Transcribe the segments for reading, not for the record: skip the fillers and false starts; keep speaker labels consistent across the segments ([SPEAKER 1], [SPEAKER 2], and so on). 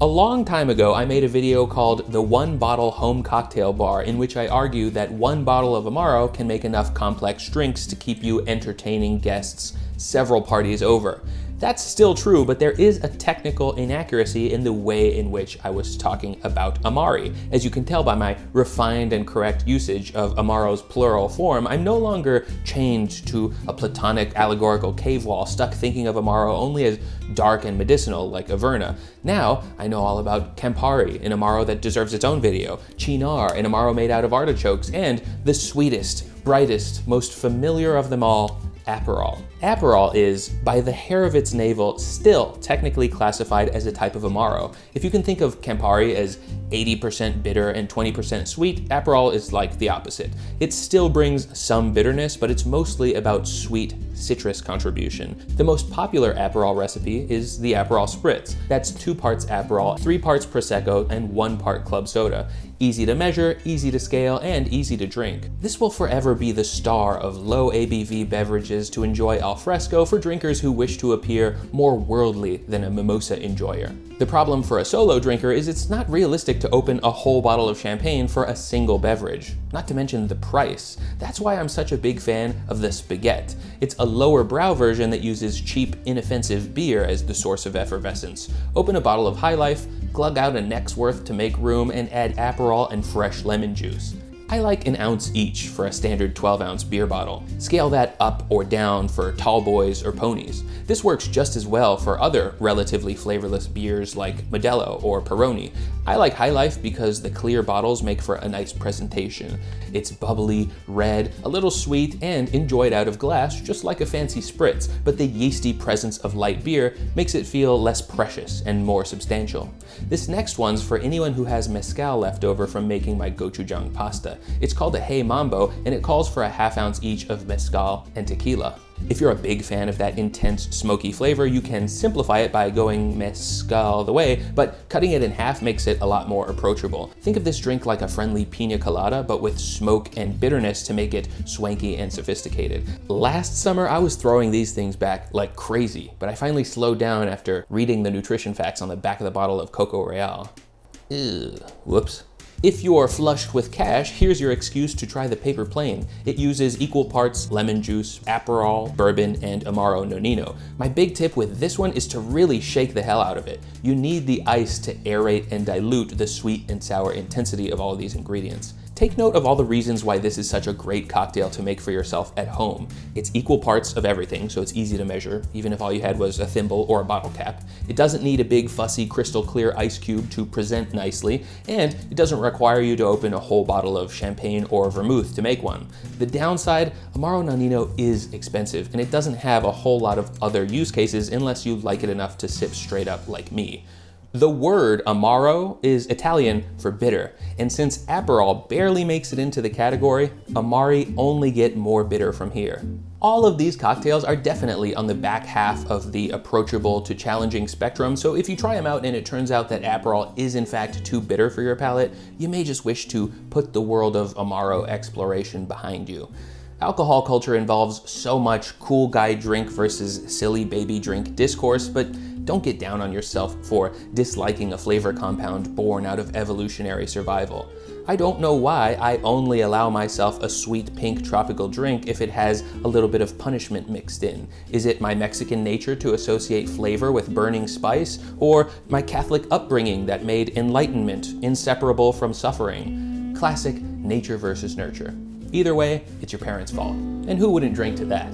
[SPEAKER 1] A long time ago, I made a video called The One Bottle Home Cocktail Bar, in which I argue that one bottle of Amaro can make enough complex drinks to keep you entertaining guests several parties over. That's still true, but there is a technical inaccuracy in the way in which I was talking about Amari. As you can tell by my refined and correct usage of Amaro's plural form, I'm no longer chained to a platonic allegorical cave wall, stuck thinking of Amaro only as dark and medicinal like Averna. Now, I know all about Campari, an Amaro that deserves its own video, Cynar, an Amaro made out of artichokes, and the sweetest, brightest, most familiar of them all, Aperol. Aperol is, by the hair of its navel, still technically classified as a type of Amaro. If you can think of Campari as 80% bitter and 20% sweet, Aperol is like the opposite. It still brings some bitterness, but it's mostly about sweet citrus contribution. The most popular Aperol recipe is the Aperol Spritz. That's 2 parts Aperol, 3 parts Prosecco, and 1 part club soda. Easy to measure, easy to scale, and easy to drink. This will forever be the star of low ABV beverages to enjoy al fresco for drinkers who wish to appear more worldly than a mimosa enjoyer. The problem for a solo drinker is it's not realistic to open a whole bottle of champagne for a single beverage, not to mention the price. That's why I'm such a big fan of the Spaghett. It's a lower brow version that uses cheap, inoffensive beer as the source of effervescence. Open a bottle of High Life, glug out a neck's worth to make room, and add Aperol and fresh lemon juice. I like an ounce each for a standard 12-ounce beer bottle. Scale that up or down for tall boys or ponies. This works just as well for other relatively flavorless beers like Modelo or Peroni. I like High Life because the clear bottles make for a nice presentation. It's bubbly, red, a little sweet, and enjoyed out of glass just like a fancy spritz, but the yeasty presence of light beer makes it feel less precious and more substantial. This next one's for anyone who has mezcal left over from making my gochujang pasta. It's called a Hey Mambo, and it calls for a half-ounce each of mezcal and tequila. If you're a big fan of that intense, smoky flavor, you can simplify it by going mezcal the way, but cutting it in half makes it a lot more approachable. Think of this drink like a friendly pina colada, but with smoke and bitterness to make it swanky and sophisticated. Last summer, I was throwing these things back like crazy, but I finally slowed down after reading the nutrition facts on the back of the bottle of Coco Royale. Ew. Whoops. If you're flushed with cash, here's your excuse to try the Paper Plane. It uses equal parts lemon juice, Aperol, bourbon, and Amaro Nonino. My big tip with this one is to really shake the hell out of it. You need the ice to aerate and dilute the sweet and sour intensity of all of these ingredients. Take note of all the reasons why this is such a great cocktail to make for yourself at home. It's equal parts of everything, so it's easy to measure, even if all you had was a thimble or a bottle cap. It doesn't need a big, fussy, crystal clear ice cube to present nicely, and it doesn't require you to open a whole bottle of champagne or vermouth to make one. The downside, Amaro Nonino is expensive, and it doesn't have a whole lot of other use cases unless you like it enough to sip straight up like me. The word Amaro is Italian for bitter, and since Aperol barely makes it into the category, Amari only get more bitter from here. All of these cocktails are definitely on the back half of the approachable to challenging spectrum, so if you try them out and it turns out that Aperol is in fact too bitter for your palate, you may just wish to put the world of Amaro exploration behind you. Alcohol culture involves so much cool guy drink versus silly baby drink discourse, but don't get down on yourself for disliking a flavor compound born out of evolutionary survival. I don't know why I only allow myself a sweet pink tropical drink if it has a little bit of punishment mixed in. Is it my Mexican nature to associate flavor with burning spice, or my Catholic upbringing that made enlightenment inseparable from suffering? Classic nature versus nurture. Either way, it's your parents' fault. And who wouldn't drink to that?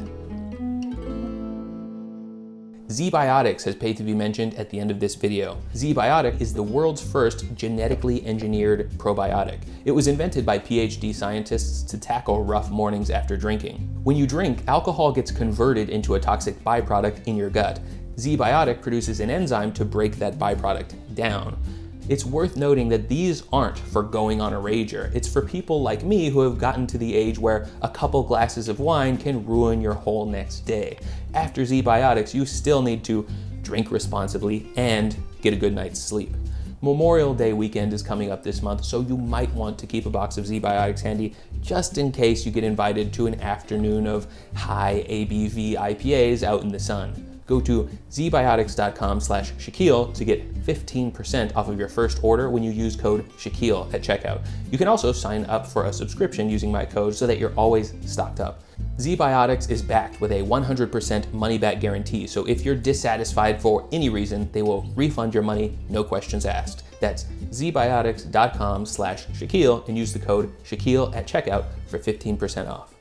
[SPEAKER 1] Z-Biotics has paid to be mentioned at the end of this video. Z-Biotic is the world's first genetically engineered probiotic. It was invented by PhD scientists to tackle rough mornings after drinking. When you drink, alcohol gets converted into a toxic byproduct in your gut. Z-Biotic produces an enzyme to break that byproduct down. It's worth noting that these aren't for going on a rager. It's for people like me who have gotten to the age where a couple glasses of wine can ruin your whole next day. After Z-Biotics, you still need to drink responsibly and get a good night's sleep. Memorial Day weekend is coming up this month, so you might want to keep a box of Z-Biotics handy just in case you get invited to an afternoon of high ABV IPAs out in the sun. go to zbiotics.com/Shaquille to get 15% off of your first order when you use code Shaquille at checkout. You can also sign up for a subscription using my code so that you're always stocked up. ZBiotics is backed with a 100% money-back guarantee, so if you're dissatisfied for any reason, they will refund your money, no questions asked. That's zbiotics.com/Shaquille and use the code Shaquille at checkout for 15% off.